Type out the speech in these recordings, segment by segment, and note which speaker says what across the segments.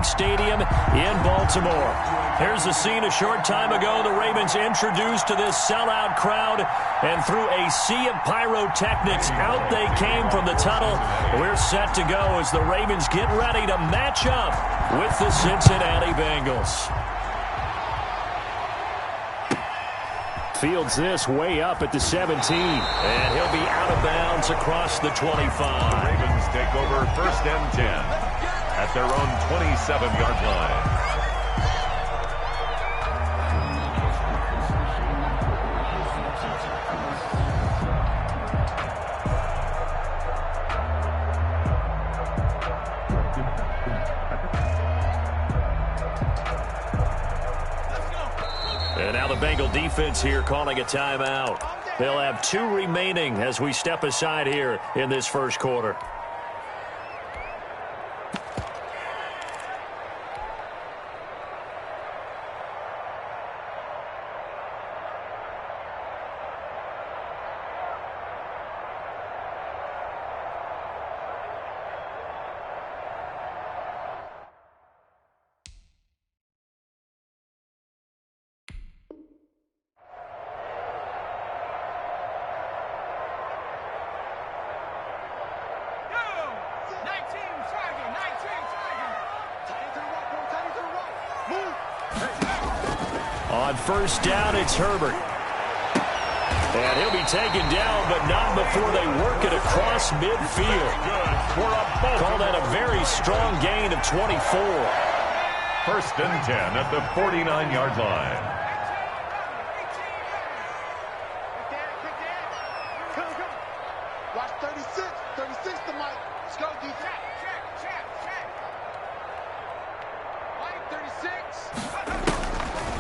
Speaker 1: Stadium in Baltimore. Here's the scene a short time ago. The Ravens introduced to this sellout crowd, and through a sea of pyrotechnics, out they came from the tunnel. We're set to go as the Ravens get ready to match up with the Cincinnati Bengals. Fields this way up at the 17. And he'll be out of bounds across the 25.
Speaker 2: The Ravens take over 1st and 10 at their own 27-yard line.
Speaker 1: And now the Bengal defense here calling a timeout. They'll have 2 remaining as we step aside here in this first quarter. On first down, it's Herbert. And he'll be taken down, but not before they work it across midfield. Call that a very strong gain of 24.
Speaker 2: 1st and 10 at the 49-yard line.
Speaker 3: Watch 36. 36 to Mike. Let's go, defense. Mike, 36.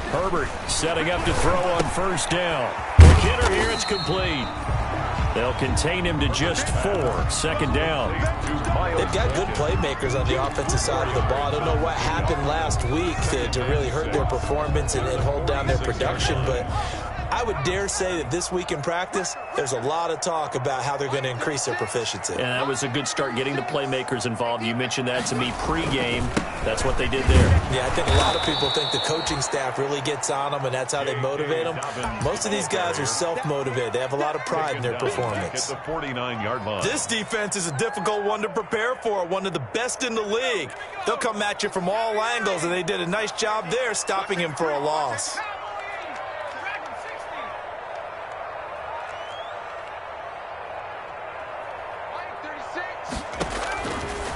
Speaker 1: Herbert setting up to throw on first down. Quick hitter here, it's complete. They'll contain him to just 4. 2nd down.
Speaker 4: They've got good playmakers on the offensive side of the ball. I don't know what happened last week to really hurt their performance and hold down their production, but I would dare say that this week in practice, there's a lot of talk about how they're going to increase their proficiency.
Speaker 1: And that was a good start getting the playmakers involved. You mentioned that to me pregame. That's what they did there.
Speaker 4: Yeah, I think a lot of people think the coaching staff really gets on them, and that's how they motivate them. Most of these guys are self-motivated. They have a lot of pride in their performance.
Speaker 2: At the 49-yard line.
Speaker 5: This defense is a difficult one to prepare for, one of the best in the league. They'll come at you from all angles, and they did a nice job there stopping him for a loss.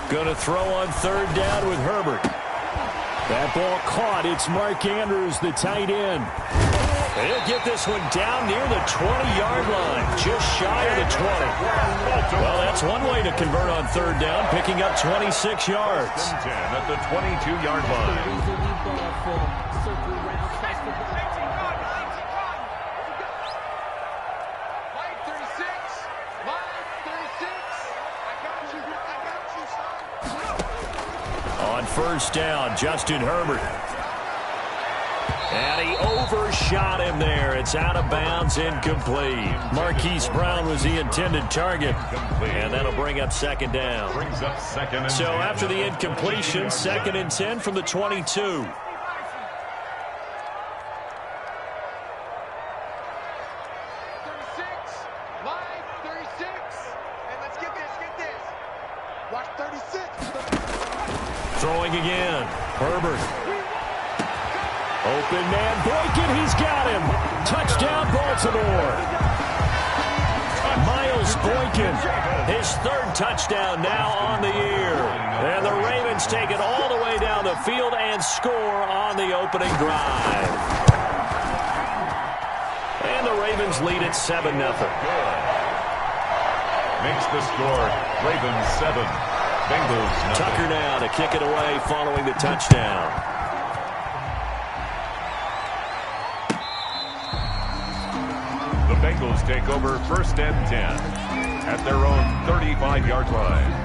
Speaker 1: Going to throw on 3rd down with Herbert. That ball caught. It's Mark Andrews, the tight end. He'll get this one down near the 20-yard line, just shy of the 20. Well, that's one way to convert on 3rd down, picking up 26 yards.
Speaker 2: 10 at the 22-yard line.
Speaker 1: On first down, Justin Herbert. And he overshot him there. It's out of bounds, incomplete. Marquise Brown was the intended target. And that'll bring up 2nd down.
Speaker 2: Brings up 2nd and 10.
Speaker 1: So after the incompletion, 2nd and 10 from the 22. Throwing again. Herbert. Open man. Boykin, he's got him. Touchdown, Baltimore. Miles Boykin, his 3rd touchdown now on the year. And the Ravens take it all the way down the field and score on the opening drive. And the Ravens lead it 7-0.
Speaker 2: Makes the score Ravens 7. Bengals 0.
Speaker 1: Tucker now to kick it away following the touchdown.
Speaker 2: The Bengals take over 1st and 10 at their own 35-yard line.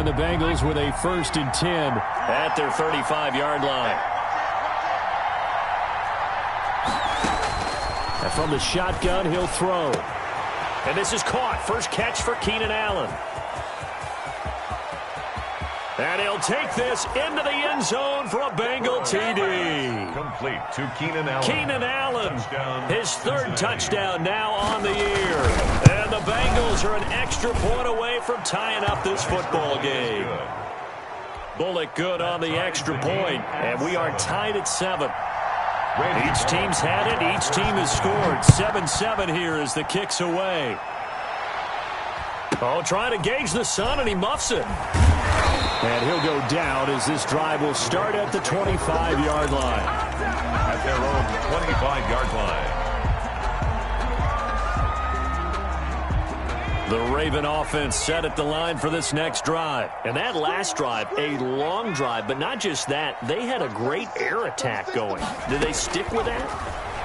Speaker 1: the Bengals with a 1st and 10 at their 35-yard line. And from the shotgun, he'll throw. And this is caught. First catch for Keenan Allen. And he'll take this into the end zone for a Bengal TD.
Speaker 2: Complete to Keenan Allen.
Speaker 1: Keenan Allen, his 3rd touchdown now on the year. And the Bengals are an extra point away from tying up this football game. Bullock good on the extra point, and we are tied at 7. Each team's had it. Each team has scored. 7-7 here as the kick's away. Oh, trying to gauge the sun, and he muffs it. And he'll go down as this drive will start at the 25-yard line.
Speaker 2: At their own 25-yard line.
Speaker 1: The Raven offense set at the line for this next drive. And that last drive, a long drive, but not just that. They had a great air attack going. Did they stick with that?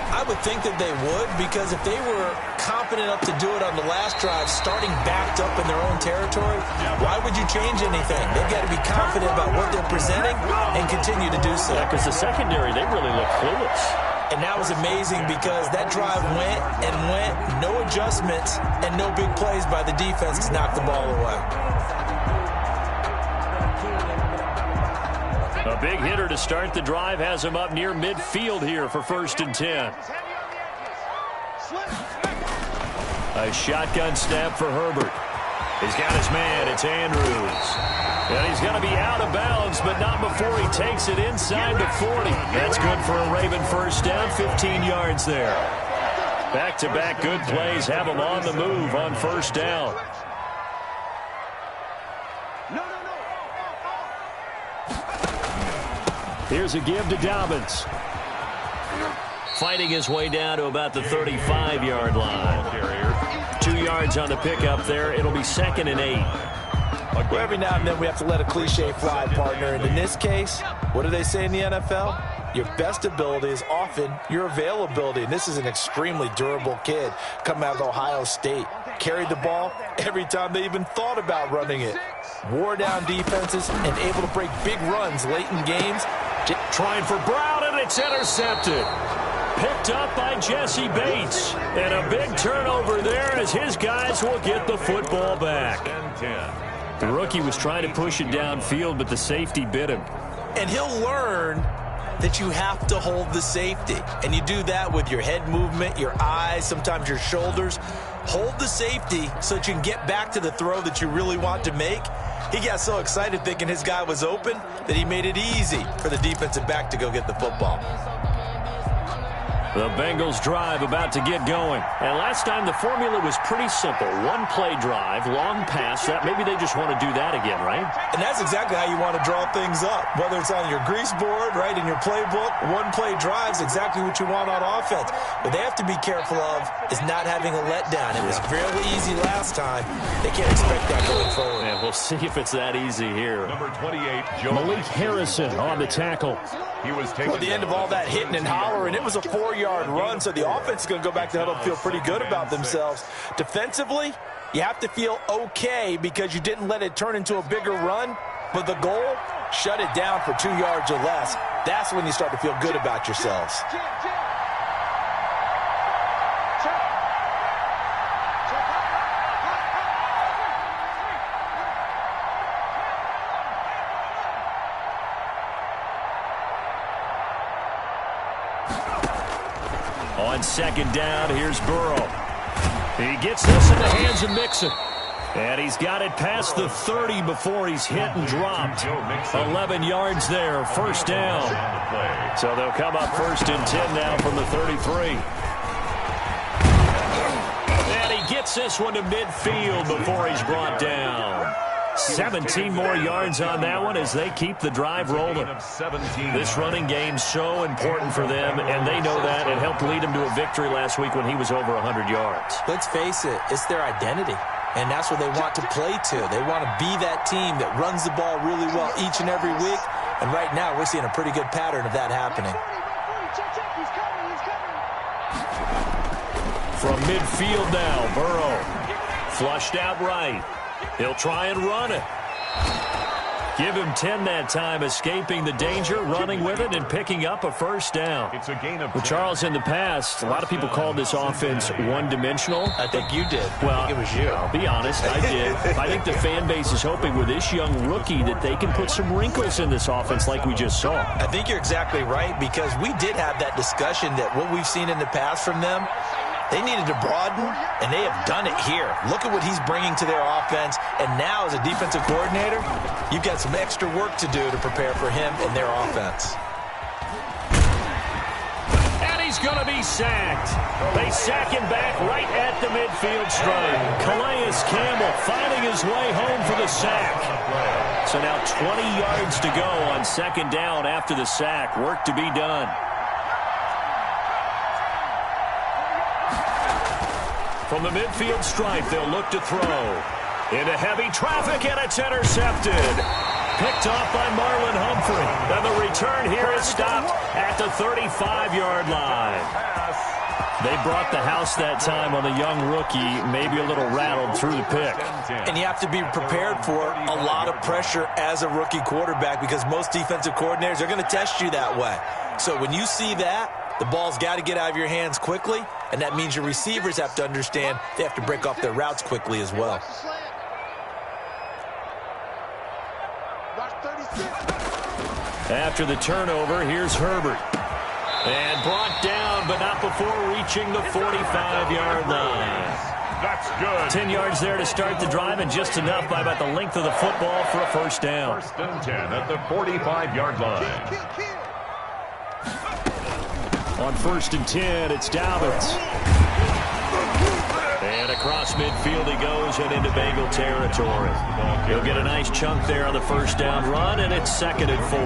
Speaker 4: I would think that they would, because if they were confident enough to do it on the last drive, starting backed up in their own territory, why would you change anything? They've got to be confident about what they're presenting and continue to do so.
Speaker 1: Yeah, because the secondary, they really look clueless.
Speaker 4: And that was amazing because that drive went and went, no adjustments, and no big plays by the defense to knock the ball away.
Speaker 1: A big hitter to start the drive has him up near midfield here for 1st and 10. A shotgun snap for Herbert. He's got his man. It's Andrews. And he's going to be out of bounds, but not before he takes it inside the 40. That's good for a Raven 1st down, 15 yards there. Back-to-back good plays have him on the move on 1st down. Here's a give to Dobbins. Fighting his way down to about the 35-yard line. 2 yards on the pickup there. It'll be 2nd and 8.
Speaker 4: Well, every now and then we have to let a cliche fly, partner. And in this case, what do they say in the NFL? Your best ability is often your availability. And this is an extremely durable kid coming out of Ohio State. Carried the ball every time they even thought about running it. Wore down defenses and able to break big runs late in games.
Speaker 1: Trying for Brown, and it's intercepted. Picked up by Jesse Bates. And a big turnover there as his guys will get the football back. The rookie was trying to push it downfield, but the safety bit him.
Speaker 4: And he'll learn that you have to hold the safety. And you do that with your head movement, your eyes, sometimes your shoulders. Hold the safety so that you can get back to the throw that you really want to make. He got so excited thinking his guy was open that he made it easy for the defensive back to go get the football.
Speaker 1: The Bengals drive about to get going. And last time the formula was pretty simple. One play drive, long pass. That maybe they just want to do that again, right?
Speaker 4: And that's exactly how you want to draw things up. Whether it's on your grease board, right, in your playbook, one play drive is exactly what you want on offense. What they have to be careful of is not having a letdown. It was fairly easy last time. They can't expect that going forward.
Speaker 1: Yeah, we'll see if it's that easy here.
Speaker 2: Number 28, Joe
Speaker 1: Malik Harrison on the tackle.
Speaker 2: He was taking
Speaker 4: at the end of all that hitting and hollering, it was a 4-yard run, so the offense is going to go back to the huddle and feel pretty good about themselves. Defensively, you have to feel okay because you didn't let it turn into a bigger run, but the goal, shut it down for 2 yards or less. That's when you start to feel good about yourselves.
Speaker 1: On 2nd down, here's Burrow. He gets this in the hands of Mixon. And he's got it past the 30 before he's hit and dropped. 11 yards there, 1st down. So they'll come up 1st and 10 now from the 33. And he gets this one to midfield before he's brought down. 17 more yards on that one as they keep the drive rolling. This running game's so important for them, and they know that. It helped lead them to a victory last week when he was over 100 yards.
Speaker 4: Let's face it, it's their identity, and that's what they want to play to. They want to be that team that runs the ball really well each and every week, and right now we're seeing a pretty good pattern of that happening.
Speaker 1: From midfield now, Burrow. Flushed out right. He'll try and run it. Give him 10 that time, escaping the danger, running with it, and picking up a first down.
Speaker 2: It's a gain of 10.
Speaker 1: Well, Charles, in the past, a lot of people called this offense one-dimensional.
Speaker 4: I think you did.
Speaker 1: Well,
Speaker 4: I think it was you.
Speaker 1: I'll be honest, I did. I think the fan base is hoping with this young rookie that they can put some wrinkles in this offense like we just saw.
Speaker 4: I think you're exactly right, because we did have that discussion that what we've seen in the past from them, they needed to broaden, and they have done it here. Look at what he's bringing to their offense, and now as a defensive coordinator, you've got some extra work to do to prepare for him and their offense.
Speaker 1: And he's going to be sacked. They sack him back right at the midfield stripe. Calais Campbell finding his way home for the sack. So now 20 yards to go on second down after the sack. Work to be done. From the midfield stripe, they'll look to throw. Into heavy traffic, and it's intercepted. Picked off by Marlon Humphrey. And the return here is stopped at the 35-yard line. They brought the house that time on the young rookie, maybe a little rattled through the pick.
Speaker 4: And you have to be prepared for a lot of pressure as a rookie quarterback, because most defensive coordinators are going to test you that way. So when you see that, the ball's got to get out of your hands quickly, and that means your receivers have to understand they have to break off their routes quickly as well.
Speaker 1: After the turnover, here's Herbert. And brought down, but not before reaching the 45-yard line.
Speaker 2: That's good.
Speaker 1: 10 yards there to start the drive, and just enough by about the length of the football for a first down.
Speaker 2: First and 10 at the 45-yard line.
Speaker 1: On first and 10, it's Dobbins. And across midfield he goes and into Bengal territory. He'll get a nice chunk there on the first down run, and it's second and 4.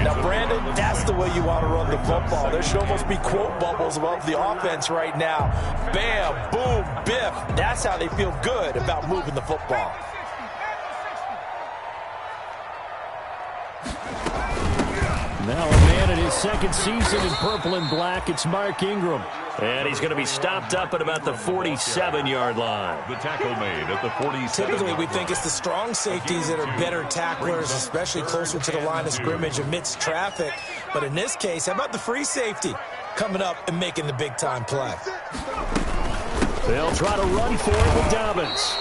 Speaker 4: Now, Brandon, that's the way you want to run the football. There should almost be quote bubbles above the offense right now. Bam, boom, biff. That's how they feel good about moving the football.
Speaker 1: Now a man in his second season in purple and black, it's Mark Ingram. And he's going to be stopped up at about the 47-yard line.
Speaker 2: The tackle made at the 47.
Speaker 4: Typically, we think it's the strong safeties that are better tacklers, especially closer to the line of scrimmage amidst traffic. But in this case, how about the free safety coming up and making the big-time play?
Speaker 1: They'll try to run for it with Dobbins.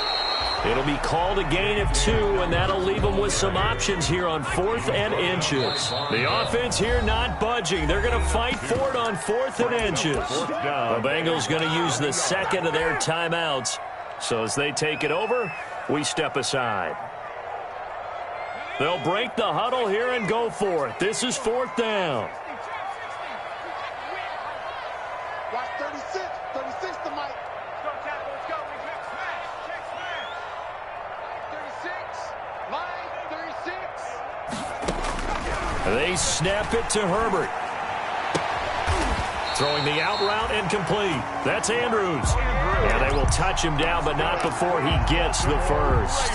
Speaker 1: It'll be called a gain of 2, and that'll leave them with some options here on 4th and inches. The offense here not budging. They're going to fight for it on 4th and inches. The Bengals going to use the second of their timeouts. So as they take it over, we step aside. They'll break the huddle here and go for it. This is 4th down.
Speaker 3: Watch 36. 36 to Mike. Let's go, tackle. Let's go. Check smash. Check smash. Line 36.
Speaker 1: They snap it to Herbert. Throwing the out route and complete. That's Andrews. And they will touch him down, but not before he gets the first.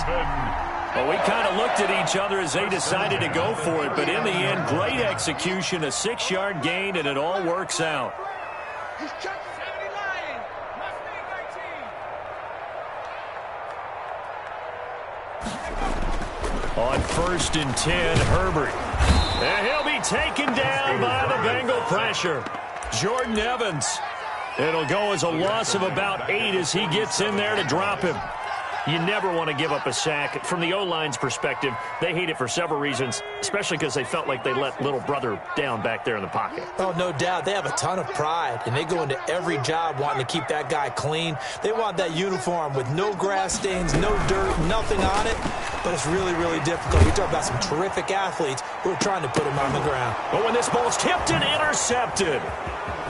Speaker 1: Well, we kind of looked at each other as they decided to go for it, but in the end, great execution, a 6-yard gain, and it all works out.
Speaker 3: He's checking.
Speaker 1: On first and 10, Herbert. And he'll be taken down by the Bengal pressure. Jordan Evans. It'll go as a loss of about 8 as he gets in there to drop him. You never want to give up a sack. From the O-line's perspective, they hate it for several reasons, especially because they felt like they let little brother down back there in the pocket.
Speaker 4: Oh, no doubt. They have a ton of pride, and they go into every job wanting to keep that guy clean. They want that uniform with no grass stains, no dirt, nothing on it. But it's really, really difficult. We talk about some terrific athletes who are trying to put him on the ground.
Speaker 1: But when this ball's tipped and intercepted,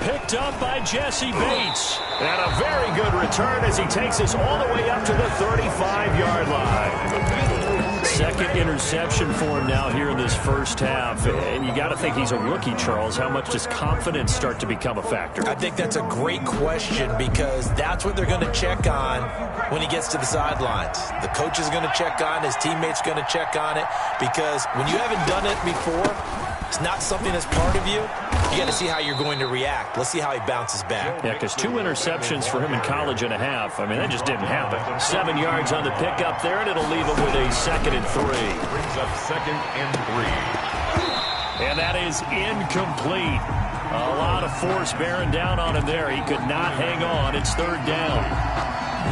Speaker 1: picked up by Jesse Bates. And a very good return as he takes us all the way up to the 35-yard line. Second interception for him now here in this first half. And you got to think he's a rookie, Charles. How much does confidence start to become a factor?
Speaker 4: I think that's a great question, because that's what they're going to check on when he gets to the sidelines. The coach is going to check on, his teammates going to check on it, because when you haven't done it before, it's not something that's part of you, you got to see how you're going to react. Let's see how he bounces back.
Speaker 1: Yeah, because 2 interceptions for him in college and a half. I mean, that just didn't happen. 7 yards on the pickup there, and it'll leave him with a 2nd and 3.
Speaker 2: Brings up 2nd and 3.
Speaker 1: And that is incomplete. A lot of force bearing down on him there. He could not hang on. It's 3rd down.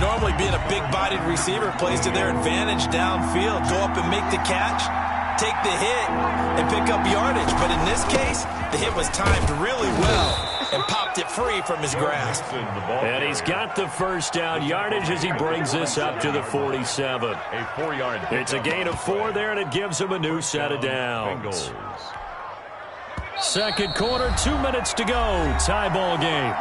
Speaker 4: Normally being a big-bodied receiver plays to their advantage downfield. Go up and make the catch, take the hit, and pick up yardage. But in this case, the hit was timed really well and popped it free from his grasp.
Speaker 1: And he's got the 1st down yardage as he brings this up to the 47.
Speaker 2: A 4-yard.
Speaker 1: It's a gain of 4 there, and it gives him a new set of downs. 2nd quarter, 2 minutes to go. Tie ball game.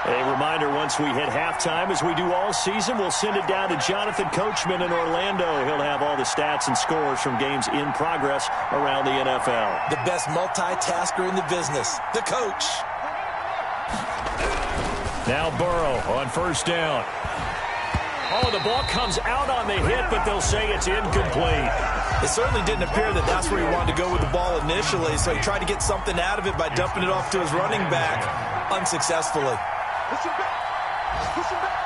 Speaker 1: A reminder, once we hit halftime, as we do all season, we'll send it down to Jonathan Coachman in Orlando. He'll have all the stats and scores from games in progress around the NFL.
Speaker 4: The best multitasker in the business, the coach.
Speaker 1: Now Burrow on 1st down. Oh, the ball comes out on the hit, but they'll say it's incomplete.
Speaker 4: It certainly didn't appear that that's where he wanted to go with the ball initially, so he tried to get something out of it by dumping it off to his running back unsuccessfully.
Speaker 3: Push him back. Push him back.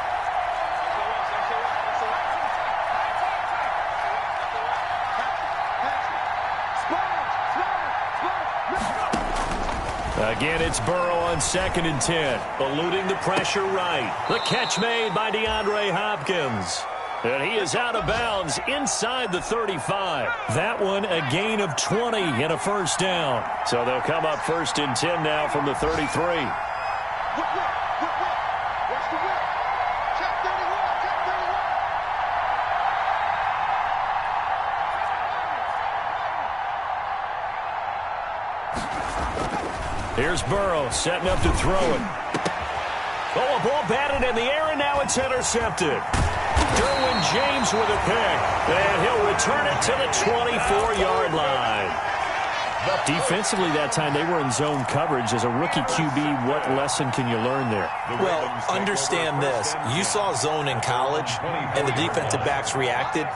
Speaker 1: Again, it's Burrow on 2nd and 10. Eluding the pressure right. The catch made by DeAndre Hopkins. And he is out of bounds inside the 35. That one a gain of 20 and a 1st down. So they'll come up 1st and 10 now from the 33.
Speaker 3: Watch the whip. Check 31. Check 31.
Speaker 1: Here's Burrow setting up to throw it. Oh, a ball batted in the air, and now it's intercepted. Derwin James with a pick, and he'll return it to the 24-yard line. Defensively that time, they were in zone coverage. As a rookie QB, what lesson can you learn there?
Speaker 4: Well, understand this. You saw zone in college, and the defensive backs reacted,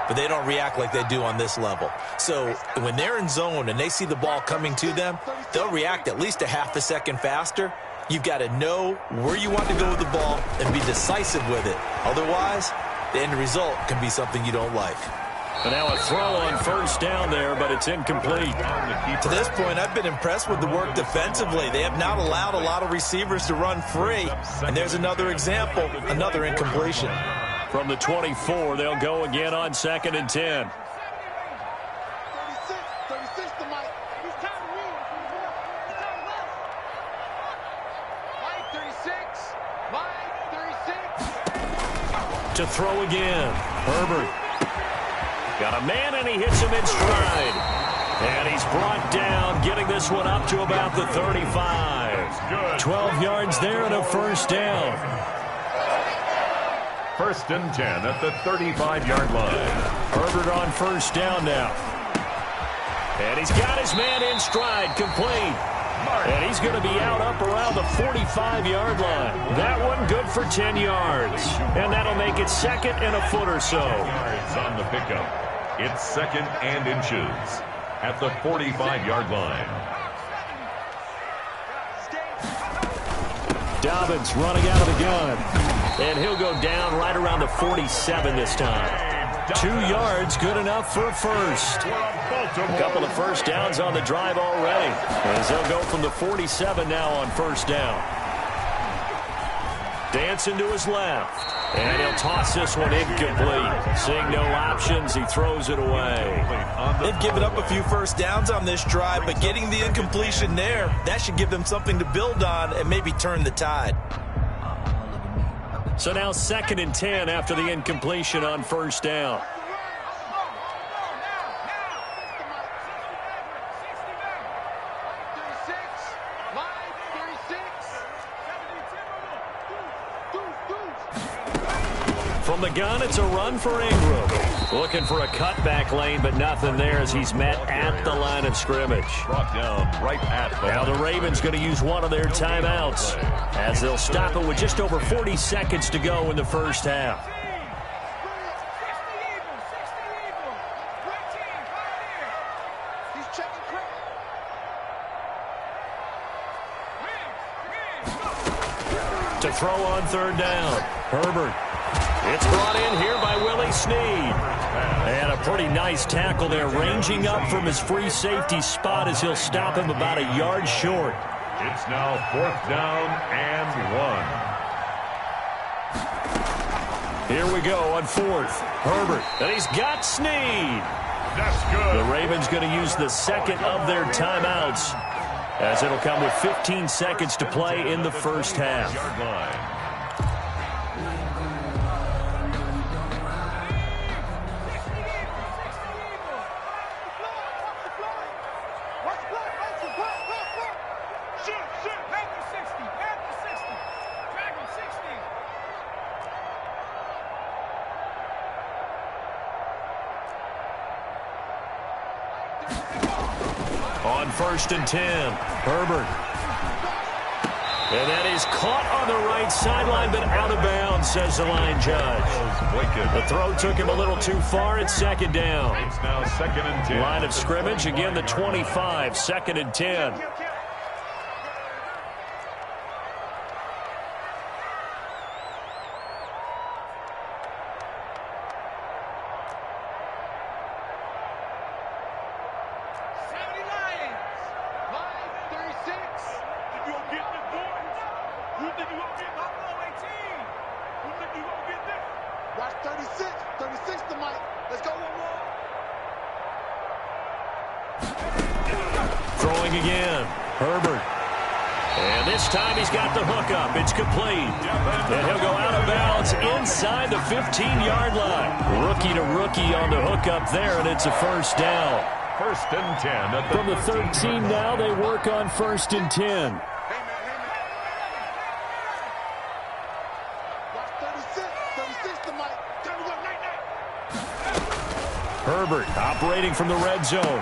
Speaker 4: but they don't react like they do on this level. So when they're in zone and they see the ball coming to them, they'll react at least a half a second faster. You've got to know where you want to go with the ball and be decisive with it. Otherwise, the end result can be something you don't like.
Speaker 1: And now a throw on 1st down there, but it's incomplete.
Speaker 4: To this point, I've been impressed with the work defensively. They have not allowed a lot of receivers to run free. And there's another example, another incompletion.
Speaker 1: From the 24, they'll go again on 2nd and 10.
Speaker 3: 36 to Mike. He's time to win. He's time to win. Mike 36. Mike 36.
Speaker 1: To throw again. Herbert. Got a man, and he hits him in stride. And he's brought down, getting this one up to about the 35. 12 yards there and a 1st down.
Speaker 2: 1st and 10 at the 35-yard line.
Speaker 1: Herbert on 1st down now. And he's got his man in stride, complete. And he's going to be out up around the 45-yard line. That one good for 10 yards. And that'll make it 2nd and a foot or so.
Speaker 2: Yards on the pickup. It's 2nd and inches at the 45-yard line.
Speaker 1: Dobbins running out of the gun. And he'll go down right around the 47 this time. 2 yards, good enough for a 1st. A couple of 1st downs on the drive already. As they'll go from the 47 now on 1st down. Dancing to his left. And he'll toss this one incomplete. Seeing no options, he throws it away.
Speaker 4: They've given up a few 1st downs on this drive, but getting the incompletion there, that should give them something to build on and maybe turn the tide.
Speaker 1: So now 2nd and 10 after the incompletion on 1st down. From the gun, it's a run for Ingram. Looking for a cutback lane, but nothing there as he's met at the line of scrimmage.
Speaker 2: Brought down right at the
Speaker 1: Now the Ravens going to use one of their timeouts as they'll stop it with just over 40 seconds to go in the 1st half. to throw on third down. Herbert. It's brought in here by Willie Snead. And a pretty nice tackle there, ranging up from his free safety spot as he'll stop him about a yard short.
Speaker 2: It's now 4th down and 1.
Speaker 1: Here we go on 4th. Herbert. And he's got Snead.
Speaker 2: That's good.
Speaker 1: The Ravens going to use the second of their timeouts, as it'll come with 15 seconds to play in the first half.
Speaker 2: Yard line.
Speaker 1: On 1st and 10, Herbert. And that is caught on the right sideline, but out of bounds, says the line judge. The throw took him a little too far. It's 2nd down.
Speaker 2: It's now 2nd and 10.
Speaker 1: Line of scrimmage, again the 25, 2nd and 10.
Speaker 3: Watch 36. 36 to Mike. Let's go one more.
Speaker 1: Throwing again. Herbert. And this time he's got the hookup. It's complete. And he'll go out of bounds inside the 15-yard line. Rookie to rookie on the hookup there, and it's a 1st down.
Speaker 2: 1st and 10.
Speaker 1: From the 13 now, they work on 1st and 10. Herbert operating from the red zone.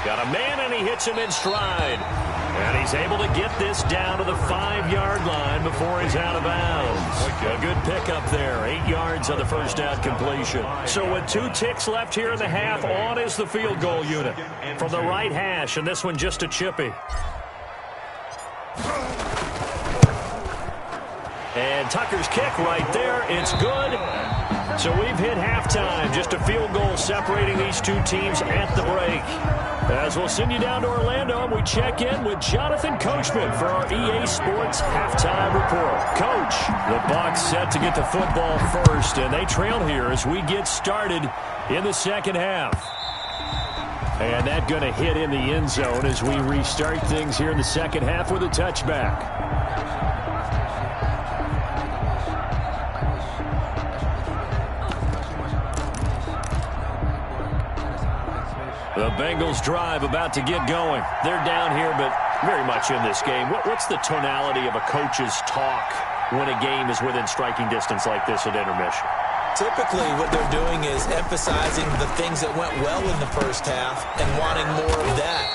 Speaker 1: Got a man, and he hits him in stride. And he's able to get this down to the 5-yard line before he's out of bounds. A good pickup there. 8 yards on the 1st down completion. So with 2 ticks left here in the half, on is the field goal unit. From the right hash, and this one just a chippy. And Tucker's kick right there. It's good. So we've hit halftime. Just a field goal separating these two teams at the break. As we'll send you down to Orlando, and we check in with Jonathan Coachman for our EA Sports Halftime Report. Coach, the Bucs set to get the football first, and they trail here as we get started in the second half. And that going to hit in the end zone as we restart things here in the second half with a touchback. The Bengals drive about to get going. They're down here, but very much in this game. What's the tonality of a coach's talk when a game is within striking distance like this at intermission?
Speaker 4: Typically, what they're doing is emphasizing the things that went well in the first half and wanting more of that.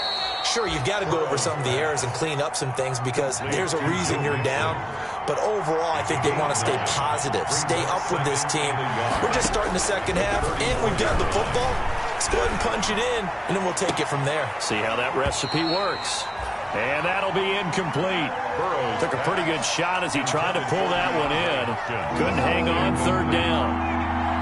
Speaker 4: Sure, you've got to go over some of the errors and clean up some things because there's a reason you're down. But overall, I think they want to stay positive, stay up with this team. We're just starting the second half, and we've got the football. Let's go ahead and punch it in, and then we'll take it from there.
Speaker 1: See how that recipe works. And that'll be incomplete. Took a pretty good shot as he tried to pull that one in. Couldn't hang on 3rd down.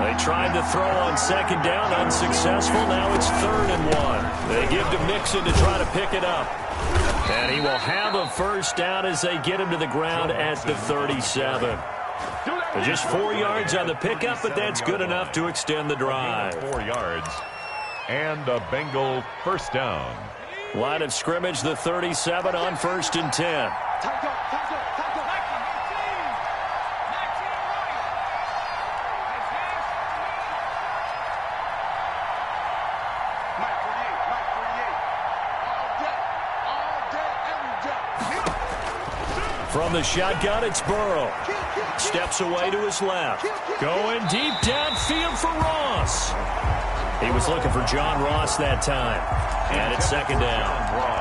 Speaker 1: They tried to throw on 2nd down, unsuccessful. Now it's 3rd and 1. They give to Mixon to try to pick it up. And he will have a 1st down as they get him to the ground at the 37. Just 4 yards on the pickup, but that's good enough to extend the drive.
Speaker 2: 4 yards. And a Bengal 1st down.
Speaker 1: Line of scrimmage, the 37 on 1st and 10. From the shotgun, it's Burrow. Steps away to his left. Going deep downfield for Ross. He was looking for John Ross that time. And it's 2nd down.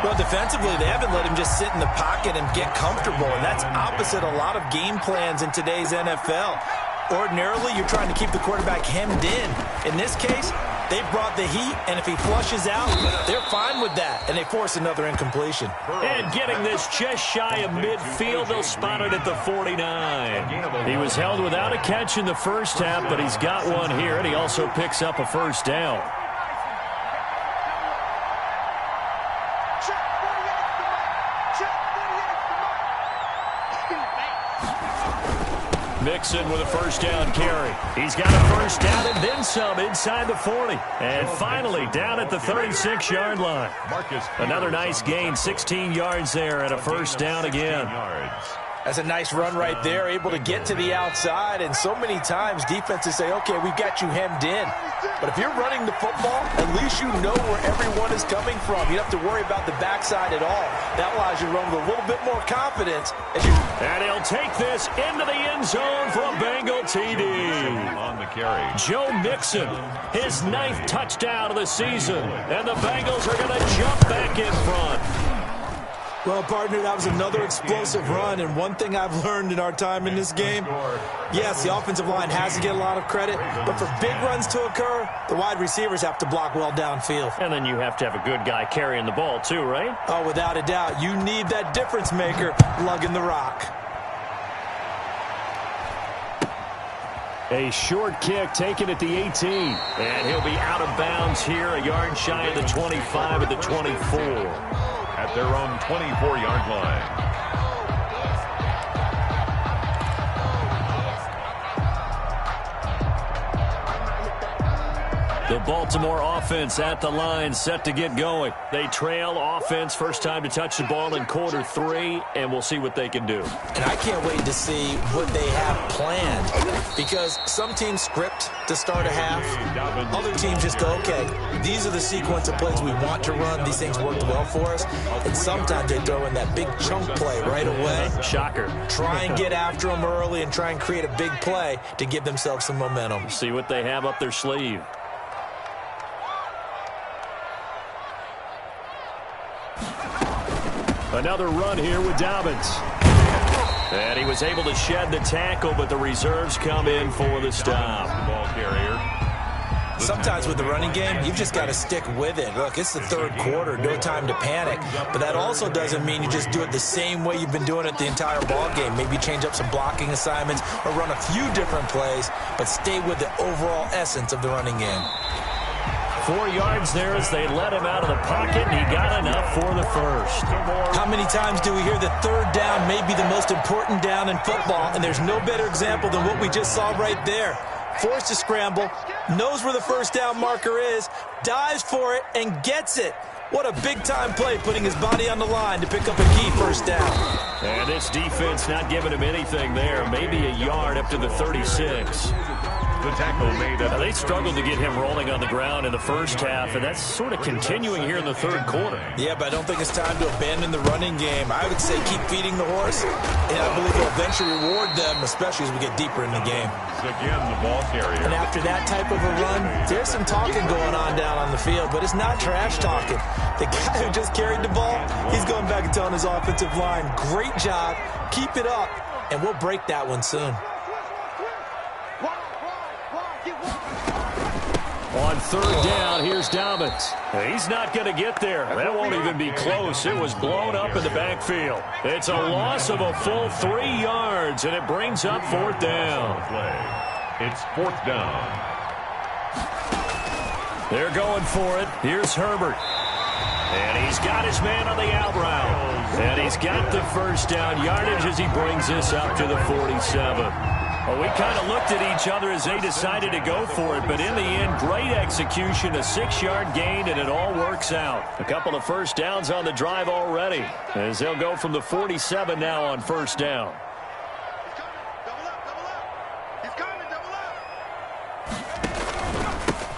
Speaker 4: Well, defensively, they haven't let him just sit in the pocket and get comfortable, and that's opposite a lot of game plans in today's NFL. Ordinarily, you're trying to keep the quarterback hemmed in. In this case, They brought the heat, and if he flushes out, they're fine with that, and they force another incompletion.
Speaker 1: And getting this just shy of midfield, they'll spot it at the 49. He was held without a catch in the first half, but he's got one here, and he also picks up a first down. Mixon with a first down carry. He's got a first down and then some inside the 40. And finally down at the 36-yard line. Another nice gain, 16 yards there and a first down again.
Speaker 4: That's a nice run right there, able to get to the outside. And so many times defenses say, okay, we've got you hemmed in. But if you're running the football, at least you know where everyone is coming from. You don't have to worry about the backside at all. That allows you to run with a little bit more confidence.
Speaker 1: And he'll take this into the end zone for a Bengal TD.
Speaker 2: On the carry.
Speaker 1: Joe Mixon, his 9th touchdown of the season. And the Bengals are going to jump back in front.
Speaker 4: Well, partner, that was another explosive run, and one thing I've learned in our time in this game, yes, the offensive line has to get a lot of credit, but for big runs to occur, the wide receivers have to block well downfield.
Speaker 1: And then you have to have a good guy carrying the ball too, right?
Speaker 4: Oh, without a doubt. You need that difference maker lugging the rock.
Speaker 1: A short kick taken at the 18. And he'll be out of bounds here, a yard shy of the 25 at the 24.
Speaker 2: At their own 24-yard line.
Speaker 1: The Baltimore offense at the line, set to get going. They trail offense, first time to touch the ball in quarter 3, and we'll see what they can do.
Speaker 4: And I can't wait to see what they have planned, because some teams script to start a half. Other teams just go, okay, these are the sequence of plays we want to run. These things worked well for us. And sometimes they throw in that big chunk play right away.
Speaker 1: Shocker.
Speaker 4: Try and get after them early and try and create a big play to give themselves some momentum.
Speaker 1: See what they have up their sleeve. Another run here with Dobbins. And he was able to shed the tackle, but the reserves come in for the stop.
Speaker 2: The ball carrier.
Speaker 4: Sometimes with the running game, you've just got to stick with it. Look, it's the third quarter, no time to panic. But that also doesn't mean you just do it the same way you've been doing it the entire ball game. Maybe change up some blocking assignments or run a few different plays, but stay with the overall essence of the running game.
Speaker 1: 4 yards there as they let him out of the pocket, and he got enough for the first.
Speaker 4: How many times do we hear that third down may be the most important down in football, and there's no better example than what we just saw right there. Forced to scramble, knows where the first down marker is, dives for it, and gets it. What a big-time play, putting his body on the line to pick up a key first down.
Speaker 1: And this defense not giving him anything there, maybe a yard up to the 36.
Speaker 2: The tackle made up.
Speaker 1: They struggled to get him rolling on the ground in the first half, and that's sort of continuing here in the third quarter.
Speaker 4: Yeah, but I don't think it's time to abandon the running game. I would say keep feeding the horse, and I believe it'll eventually reward them, especially as we get deeper in the game.
Speaker 2: Again, the ball carrier.
Speaker 4: And after that type of a run, there's some talking going on down on the field, but it's not trash talking. The guy who just carried the ball, he's going back and telling his offensive line, great job, keep it up, and we'll break that one soon.
Speaker 1: On third down, here's Dobbins. He's not going to get there. That won't even be close. It was blown up in the backfield. It's a loss of a full 3 yards, and it brings up fourth down.
Speaker 2: It's fourth down.
Speaker 1: They're going for it. Here's Herbert. And he's got his man on the out route. And he's got the first down yardage as he brings this up to the 47. Well, we kind of looked at each other as they decided to go for it, but in the end, great execution, a 6-yard gain, and it all works out. A couple of first downs on the drive already, as they'll go from the 47 now on first down.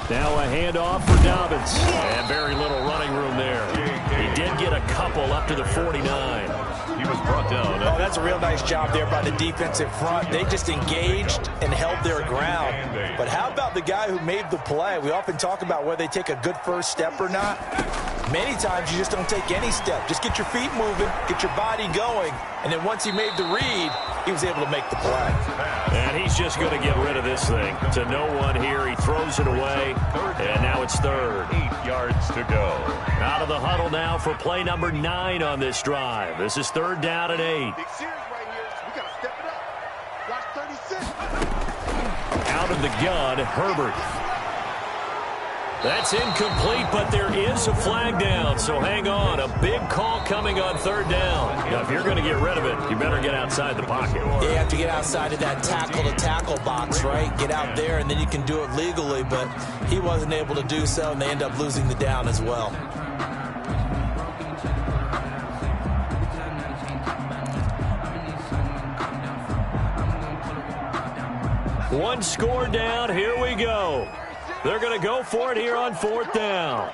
Speaker 1: Now a handoff for Dobbins, and very little running room there. He did get a couple up to the 49.
Speaker 2: He was brought down.
Speaker 4: Oh, that's a real nice job there by the defensive front. They just engaged and held their ground. But how about the guy who made the play? We often talk about whether they take a good first step or not. Many times you just don't take any step. Just get your feet moving, get your body going, and then once he made the read, he was able to make the play.
Speaker 1: And he's just going to get rid of this thing. To no one here. He throws it away, and now it's third.
Speaker 2: 8 yards to go.
Speaker 1: Out of the huddle now for play number 9 on this drive. This is third down and 8.
Speaker 3: Big series right here. We got to step it up. Watch 36.
Speaker 1: Out of the gun, Herbert. That's incomplete, but there is a flag down, so hang on. A big call coming on third down. Now, if you're going to get rid of it, you better get outside the pocket.
Speaker 4: You have to get outside of that tackle-to-tackle box, right? Get out there, and then you can do it legally, but he wasn't able to do so, and they end up losing the down as well.
Speaker 1: One score down. Here we go. They're going to go for it here on fourth down.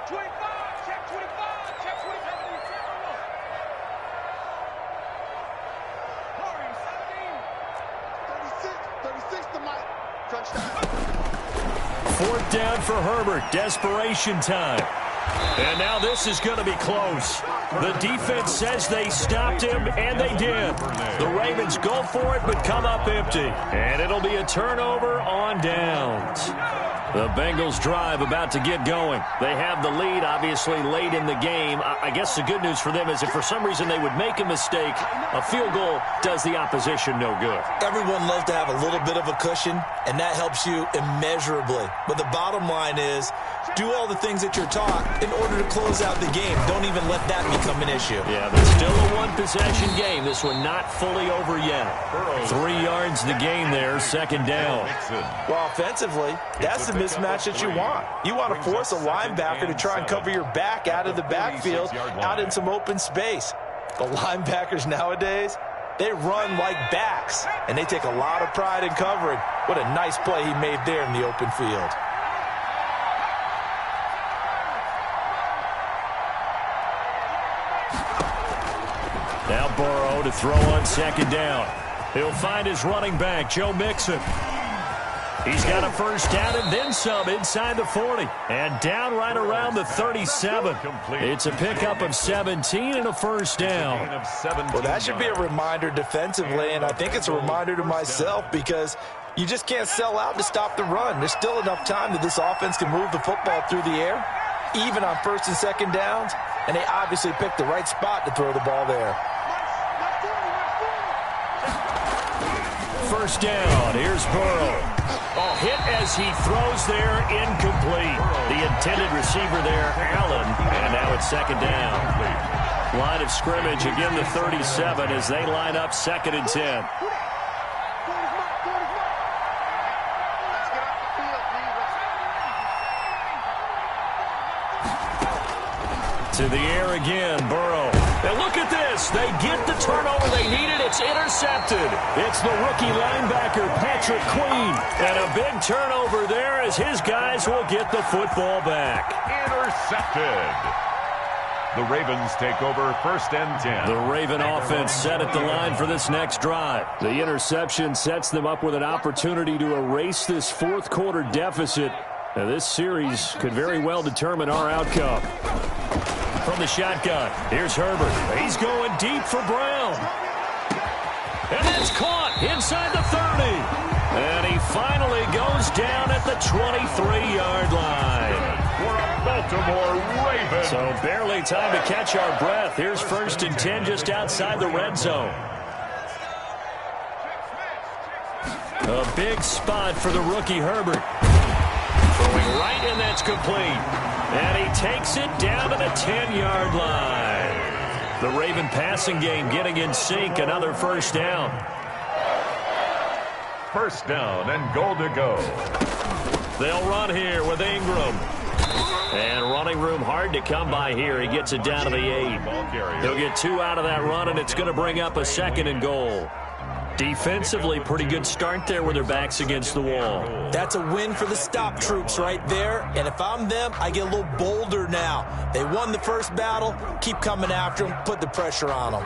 Speaker 3: 25, check 25, check 25. 36 to Mike. Touchdown.
Speaker 1: Fourth down for Herbert. Desperation time. And now this is going to be close. The defense says they stopped him, and they did. The Ravens go for it, but come up empty. And it'll be a turnover on downs. The Bengals drive about to get going. They have the lead, obviously, late in the game. I guess the good news for them is if for some reason they would make a mistake, a field goal does the opposition no good.
Speaker 4: Everyone loves to have a little bit of a cushion, and that helps you immeasurably. But the bottom line is, do all the things that you're taught in order to close out the game. Don't even let that become an issue.
Speaker 1: Yeah, but still a one-possession game. This one not fully over yet. 3 yards the gain there, second down.
Speaker 4: Well, offensively, that's the mismatch that you want. You want to force a linebacker to try and cover your back out of the backfield, out in some open space. The linebackers nowadays, they run like backs, and they take a lot of pride in covering. What a nice play he made there in the open field.
Speaker 1: Now Burrow to throw on second down. He'll find his running back, Joe Mixon. He's got a first down and then some inside the 40. And down right around the 37. It's a pickup of 17 and a first down.
Speaker 4: Well, that should be a reminder defensively, and I think it's a reminder to myself because you just can't sell out to stop the run. There's still enough time that this offense can move the football through the air, even on first and second downs, and they obviously picked the right spot to throw the ball there.
Speaker 1: First down, here's Burrow. Oh, hit as he throws there, incomplete. The intended receiver there, Allen, and now it's second down. Line of scrimmage, again the 37 as they line up second and 10. To the air again, Burrow. And look at this. They get the turnover they needed. It's intercepted. It's the rookie linebacker, Patrick Queen. And a big turnover there as his guys will get the football back.
Speaker 2: Intercepted. The Ravens take over first and 10.
Speaker 1: The Raven offense set at the line for this next drive. The interception sets them up with an opportunity to erase this fourth quarter deficit. Now, this series could very well determine our outcome. From the shotgun, here's Herbert. He's going deep for Brown. And it's caught inside the 30. And he finally goes down at the 23-yard line.
Speaker 2: For a Baltimore Ravens.
Speaker 1: So barely time to catch our breath. Here's first and 10 just outside the red zone. A big spot for the rookie Herbert. Throwing right, and that's complete. And he takes it down to the 10-yard line. The Raven passing game getting in sync. Another first down.
Speaker 2: First down and goal to go.
Speaker 1: They'll run here with Ingram. And running room hard to come by here. He gets it down to the 8. He'll get 2 out of that run, and it's going to bring up a second and goal. Defensively, pretty good start there with their backs against the wall.
Speaker 4: That's a win for the stop troops right there. And if I'm them, I get a little bolder now. They won the first battle. Keep coming after them. Put the pressure on them.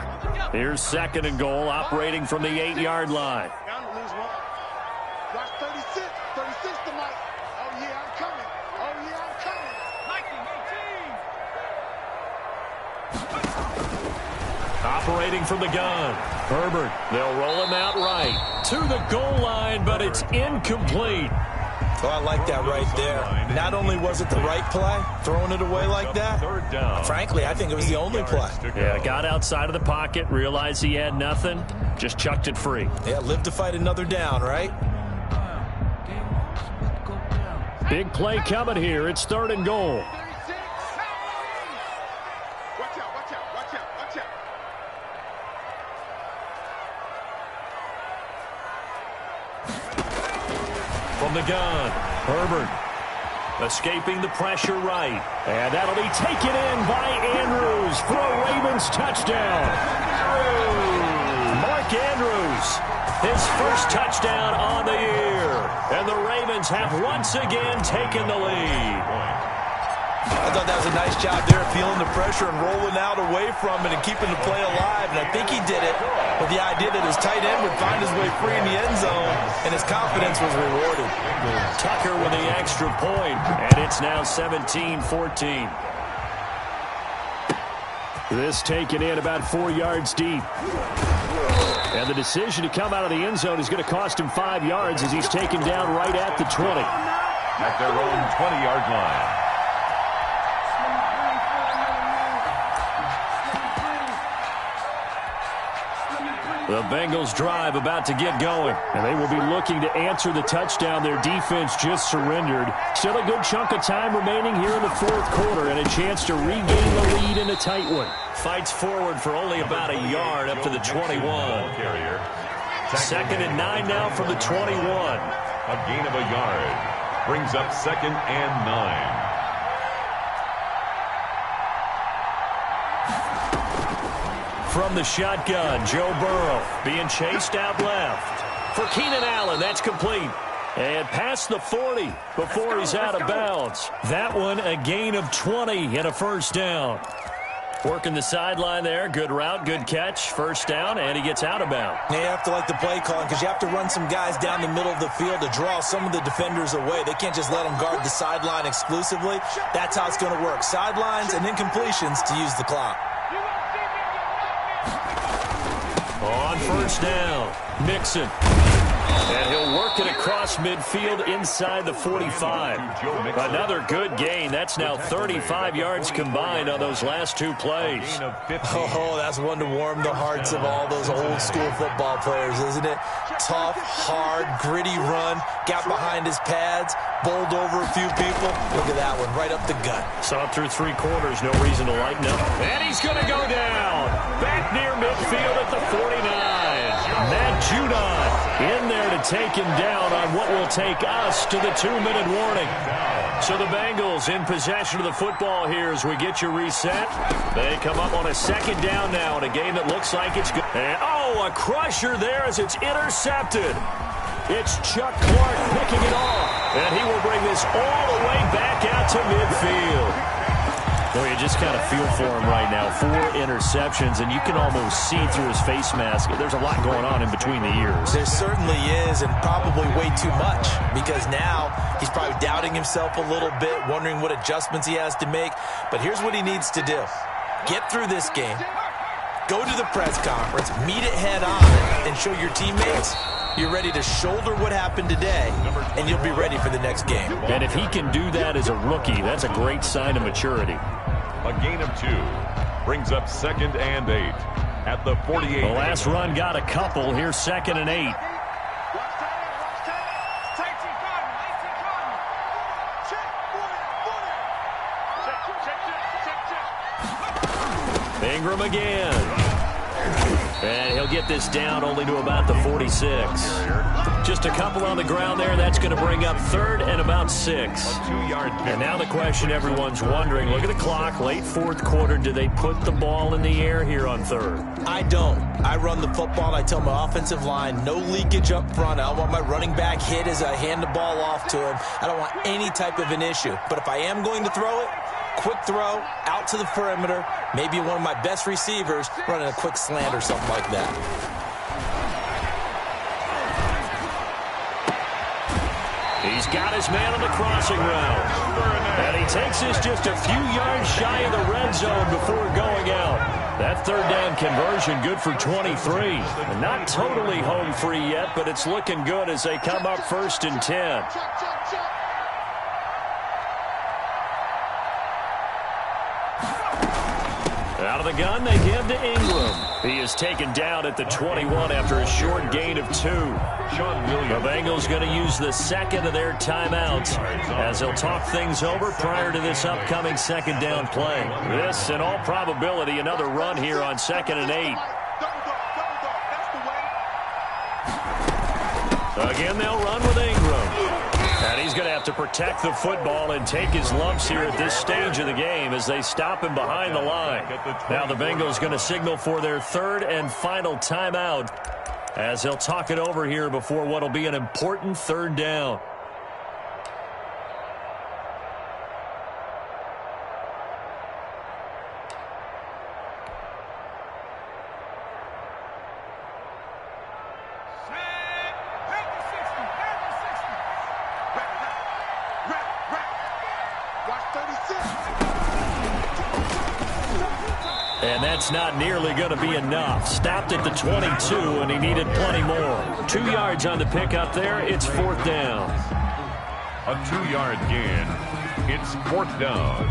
Speaker 1: Here's second and goal, operating from the 8-yard line.
Speaker 3: Bound to lose one. Watch 36. 36 to Mike. Oh, yeah, I'm coming. Oh, yeah, I'm coming. 19, 18.
Speaker 1: operating from the gun. Herbert, they'll roll him out right to the goal line, but it's incomplete.
Speaker 4: Oh, I like that right there. Not only was it the right play, throwing it away like that, frankly, I think it was the only play.
Speaker 1: Yeah, got outside of the pocket, realized he had nothing, just chucked it free.
Speaker 4: Yeah, live to fight another down, right?
Speaker 1: Big play coming here. It's 3rd and goal.
Speaker 3: Watch out, watch out, watch out, watch out.
Speaker 1: From the gun, Herbert escaping the pressure right. And that'll be taken in by Andrews for a Ravens touchdown. Mark Andrews, his first touchdown on the year. And the Ravens have once again taken the lead.
Speaker 4: I thought that was a nice job there, feeling the pressure and rolling out away from it and keeping the play alive. And I think he did it with the idea that his tight end would find his way free in the end zone, and his confidence was rewarded.
Speaker 1: Tucker with the extra point, and it's now 17-14. This taken in about 4 yards deep. And the decision to come out of the end zone is going to cost him 5 yards as he's taken down right at the 20.
Speaker 2: At their own 20-yard line.
Speaker 1: The Bengals drive about to get going, and they will be looking to answer the touchdown their defense just surrendered. Still a good chunk of time remaining here in the 4th quarter, and a chance to regain the lead in a tight one. Fights forward for only about a yard up to the 21. 2nd and 9 now from the 21.
Speaker 2: A gain of a yard. Brings up 2nd and 9.
Speaker 1: From the shotgun, Joe Burrow being chased out left. For Keenan Allen, that's complete. And past the 40 before he's out of bounds. That one a gain of 20 and a first down. Working the sideline there. Good route, good catch. First down, and he gets out of bounds.
Speaker 4: You have to like the play calling because you have to run some guys down the middle of the field to draw some of the defenders away. They can't just let them guard the sideline exclusively. That's how it's going to work. Sidelines and incompletions to use the clock.
Speaker 1: On first down, Mixon. And he'll work it across midfield inside the 45. Another good gain. That's now 35 yards combined on those last 2 plays.
Speaker 4: Oh, that's one to warm the hearts of all those old school football players, isn't it? Tough, hard, gritty run. Got behind his pads, bowled over a few people. Look at that one, right up the gut.
Speaker 1: Saw it through 3 quarters, no reason to lighten up. And he's going to go down. Back near midfield at the 49. Matt Judon in there to take him down on what will take us to the 2-minute warning. So the Bengals in possession of the football here as we get you reset. They come up on a 2nd down now in a game that looks like it's good. And, oh, a crusher there as it's intercepted. It's Chuck Clark picking it off. And he will bring this all the way back out to midfield. Well, you just kind of feel for him right now. 4 interceptions, and you can almost see through his face mask. There's a lot going on in between the ears.
Speaker 4: There certainly is, and probably way too much, because now he's probably doubting himself a little bit, wondering what adjustments he has to make. But here's what he needs to do. Get through this game, go to the press conference, meet it head on, and show your teammates you're ready to shoulder what happened today, and you'll be ready for the next game.
Speaker 1: And if he can do that as a rookie, that's a great sign of maturity.
Speaker 2: A gain of 2. Brings up 2nd and 8. At the 48.
Speaker 1: The last run got a couple. Here's 2nd and 8. Ingram again. And he'll get this down only to about the 46. Just a couple on the ground there. That's going to bring up 3rd and about 6.
Speaker 2: A 2-yard pick.
Speaker 1: And now the question everyone's wondering, look at the clock, late 4th quarter. Do they put the ball in the air here on 3rd?
Speaker 4: I don't. I run the football, and I tell my offensive line, no leakage up front. I don't want my running back hit as I hand the ball off to him. I don't want any type of an issue. But if I am going to throw it, quick throw, out to the perimeter, maybe one of my best receivers running a quick slant or something like that.
Speaker 1: He's got his man on the crossing route. And he takes this just a few yards shy of the red zone before going out. That third down conversion good for 23. And not totally home free yet, but it's looking good as they come up 1st and 10. Out of the gun, they give to Ingram. He is taken down at the 21 after a short gain of 2. The Bengals going to use the second of their timeouts as they'll talk things over prior to this upcoming second down play. This, in all probability, another run here on 2nd and 8. Again, they'll run with Ingram. And he's going to have to protect the football and take his lumps here at this stage of the game as they stop him behind the line. Now the Bengals going to signal for their third and final timeout as they'll talk it over here before what will be an important third down. And that's not nearly going to be enough. Stopped at the 22, and he needed plenty more. 2 yards on the pickup there. It's 4th down.
Speaker 2: A 2-yard gain. It's 4th down.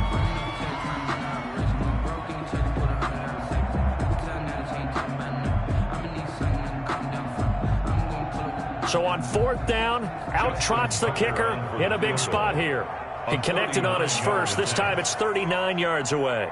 Speaker 1: So on 4th down, out trots the kicker in a big spot here. He connected on his first. This time it's 39 yards away.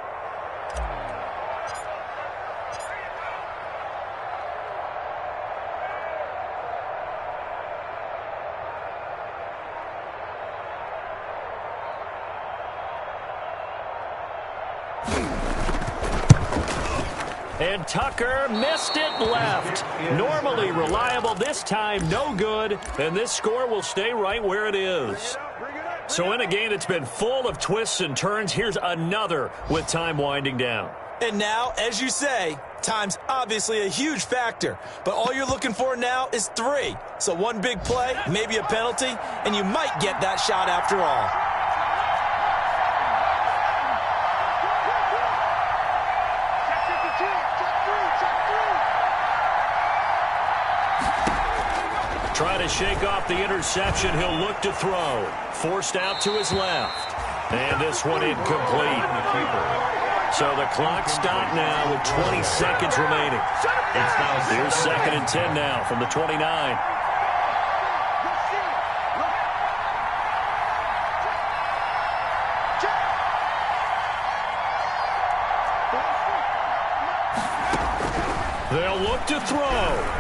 Speaker 1: And Tucker missed it left. Normally reliable, this time no good. And this score will stay right where it is. So in a game that's been full of twists and turns, here's another with time winding down.
Speaker 4: And now, as you say, time's obviously a huge factor. But all you're looking for now is 3. So one big play, maybe a penalty, and you might get that shot after all.
Speaker 1: Trying to shake off the interception. He'll look to throw. Forced out to his left. And this one incomplete. So the clock stopped now with 20 seconds remaining. Here's 2nd and 10 now from the 29. They'll look to throw.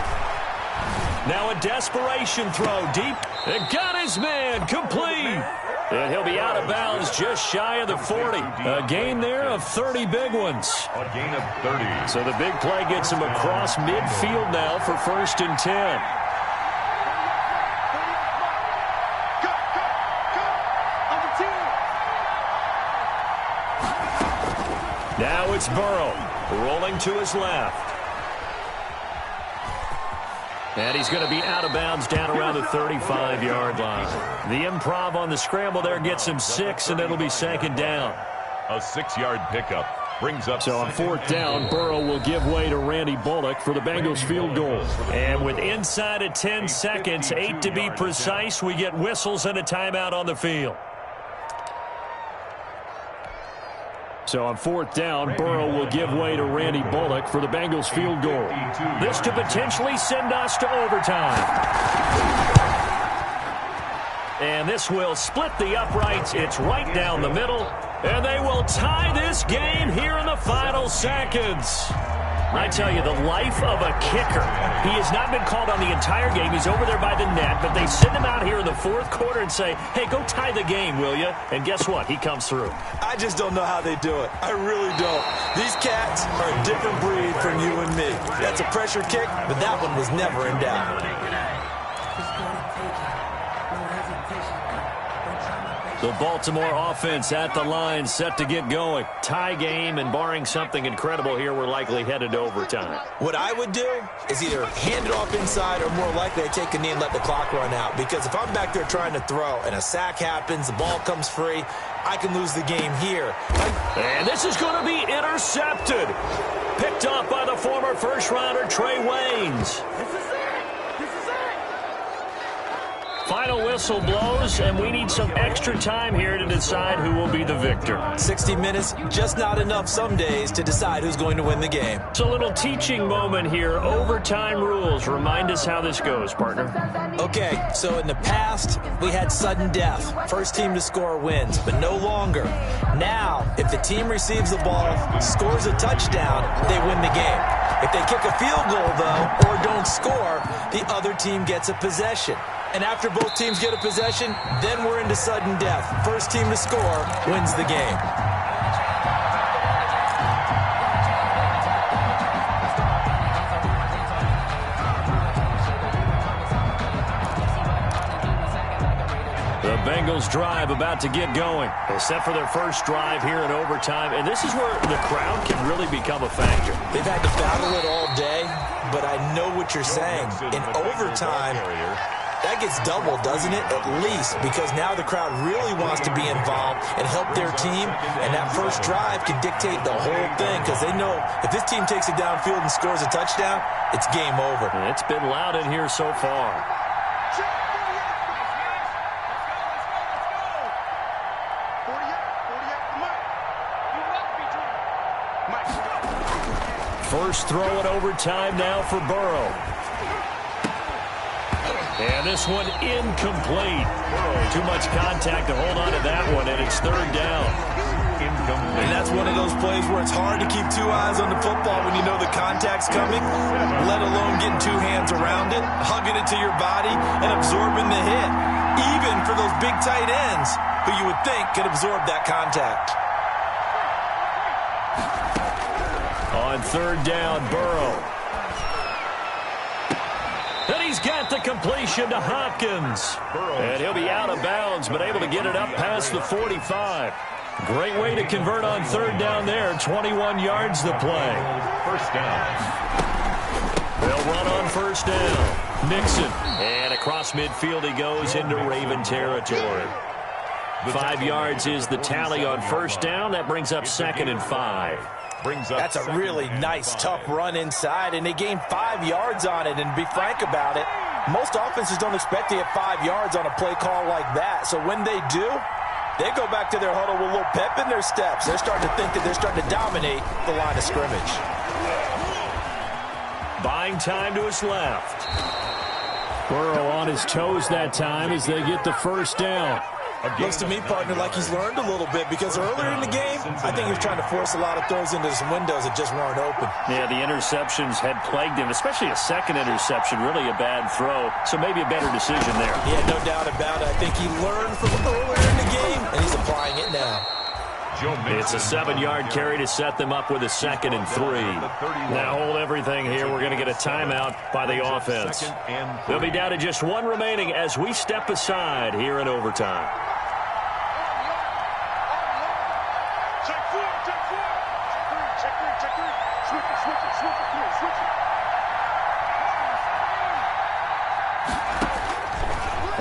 Speaker 1: Now a desperation throw deep. And got his man complete. And he'll be out of bounds just shy of the 40. A gain there of 30 big ones.
Speaker 2: A gain of 30.
Speaker 1: So the big play gets him across midfield now for 1st and 10. Now it's Burrow rolling to his left. And he's going to be out of bounds down around the 35-yard line. The improv on the scramble there gets him 6, and it'll be 2nd down.
Speaker 2: A 6-yard pickup brings up.
Speaker 1: So on 4th down, Burrow will give way to Randy Bullock for the Bengals field goal. And with inside of 10 seconds, 8 to be precise, we get whistles and a timeout on the field. So on 4th down, Burrow will give way to Randy Bullock for the Bengals field goal. This to potentially send us to overtime. And this will split the uprights. It's right down the middle. And they will tie this game here in the final seconds. I tell you, the life of a kicker. He has not been called on the entire game. He's over there by the net, but they send him out here in the 4th quarter and say, hey, go tie the game, will you? And guess what? He comes through.
Speaker 4: I just don't know how they do it. I really don't. These cats are a different breed from you and me. That's a pressure kick, but that one was never in doubt.
Speaker 1: The Baltimore offense at the line, set to get going. Tie game, and barring something incredible here, we're likely headed to overtime.
Speaker 4: What I would do is either hand it off inside or more likely I take a knee and let the clock run out. Because if I'm back there trying to throw and a sack happens, the ball comes free, I can lose the game here.
Speaker 1: And this is going to be intercepted. Picked up by the former first-rounder Trey Waynes. Final whistle blows, and we need some extra time here to decide who will be the victor.
Speaker 4: 60 minutes, just not enough some days to decide who's going to win the game.
Speaker 1: It's a little teaching moment here. Overtime rules. Remind us how this goes, partner.
Speaker 4: Okay, so in the past, we had sudden death. First team to score wins, but no longer. Now, if the team receives the ball, scores a touchdown, they win the game. If they kick a field goal, though, or don't score, the other team gets a possession. And after both teams get a possession, then we're into sudden death. First team to score wins the game.
Speaker 1: The Bengals drive about to get going. They're set for their first drive here in overtime, and this is where the crowd can really become a factor.
Speaker 4: They've had to battle it all day, but I know what you're saying. In overtime, that gets doubled, doesn't it? At least, because now the crowd really wants to be involved and help their team, and that first drive can dictate the whole thing because they know if this team takes it downfield and scores a touchdown, it's game over.
Speaker 1: And it's been loud in here so far. First throw in overtime now for Burrow. And this one incomplete. Too much contact to hold on to that one, and it's third down.
Speaker 4: And that's one of those plays where it's hard to keep two eyes on the football when you know the contact's coming, let alone getting two hands around it, hugging it to your body, and absorbing the hit. Even for those big tight ends who you would think could absorb that contact.
Speaker 1: On third down, Burrow. And he's got the completion to Hopkins. And he'll be out of bounds, but able to get it up past the 45. Great way to convert on third down there. 21 yards to play.
Speaker 2: First down.
Speaker 1: They'll run on first down. Mixon. And across midfield he goes into Raven territory. 5 yards is the tally on first down. That brings up 2nd and 5.
Speaker 4: That's a really nice, tough run inside, and they gained 5 yards on it. And to be frank about it, most offenses don't expect to get 5 yards on a play call like that. So when they do, they go back to their huddle with a little pep in their steps. They're starting to think that they're starting to dominate the line of scrimmage.
Speaker 1: Buying time to his left. Burrow on his toes that time as they get the first down.
Speaker 4: Looks to me, partner, like he's learned a little bit because earlier in the game, I think he was trying to force a lot of throws into some windows that just weren't open.
Speaker 1: Yeah, the interceptions had plagued him, especially a second interception, really a bad throw. So maybe a better decision there.
Speaker 4: Yeah, no doubt about it. I think he learned from earlier in the game, and he's applying it now.
Speaker 1: It's a 7-yard carry to set them up with a 2nd and 3. Now hold everything here. We're going to get a timeout by the offense. They'll be down to just one remaining as we step aside here in overtime.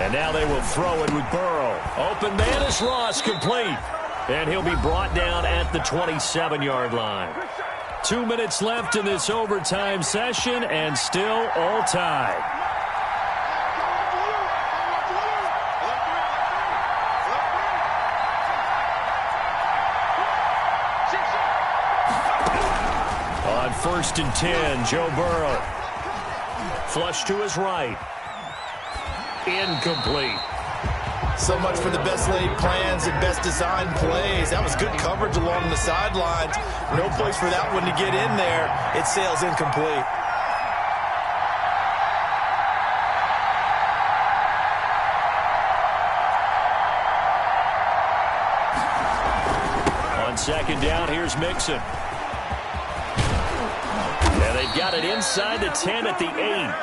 Speaker 1: And now they will throw it with Burrow. Open man is Ross, complete. And he'll be brought down at the 27-yard line. 2 minutes left in this overtime session, and still all tied. On 1st and 10, Joe Burrow. Flush to his right. Incomplete.
Speaker 4: So much for the best laid plans and best designed plays. That was good coverage along the sidelines. No place for that one to get in there. It sails incomplete.
Speaker 1: On 2nd down, here's Mixon. And they've got it inside the 10 at the 8.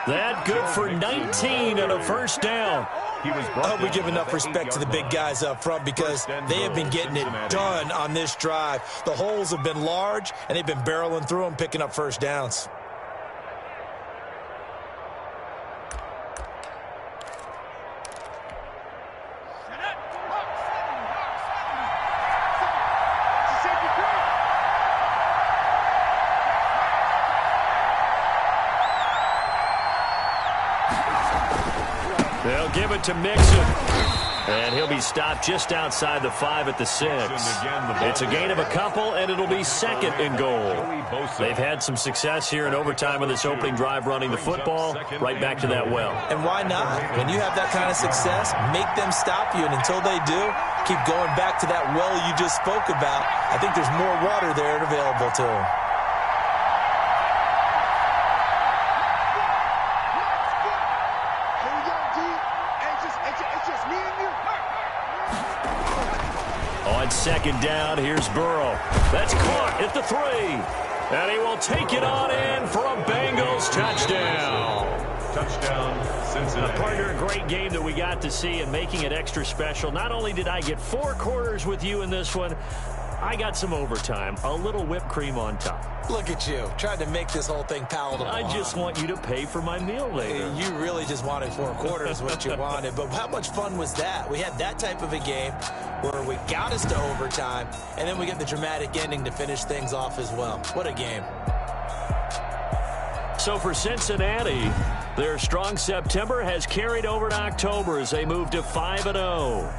Speaker 1: That good for 19 and a first down.
Speaker 5: I hope we give enough respect to the big guys up front because they have been getting it done on this drive. The holes have been large, and they've been barreling through them, picking up first downs.
Speaker 1: They'll give it to Mixon. And he'll be stopped just outside the 5 at the 6. It's a gain of a couple, and it'll be second and goal. They've had some success here in overtime on this opening drive running the football. Right back to that well.
Speaker 5: And why not? When you have that kind of success, make them stop you. And until they do, keep going back to that well you just spoke about. I think there's more water there available to them.
Speaker 1: On second down, here's Burrow. That's caught at the 3. And he will take it on in for a Bengals touchdown.
Speaker 2: Touchdown, Cincinnati.
Speaker 1: Partner, a great game that we got to see and making it extra special. Not only did I get 4 quarters with you in this one, I got some overtime, a little whipped cream on top.
Speaker 5: Look at you, trying to make this whole thing palatable.
Speaker 1: I just want you to pay for my meal later.
Speaker 5: You really just wanted 4 quarters, what you wanted. But how much fun was that? We had that type of a game where we got us to overtime, and then we get the dramatic ending to finish things off as well. What a game.
Speaker 1: So for Cincinnati, their strong September has carried over to October as they move to 5-0.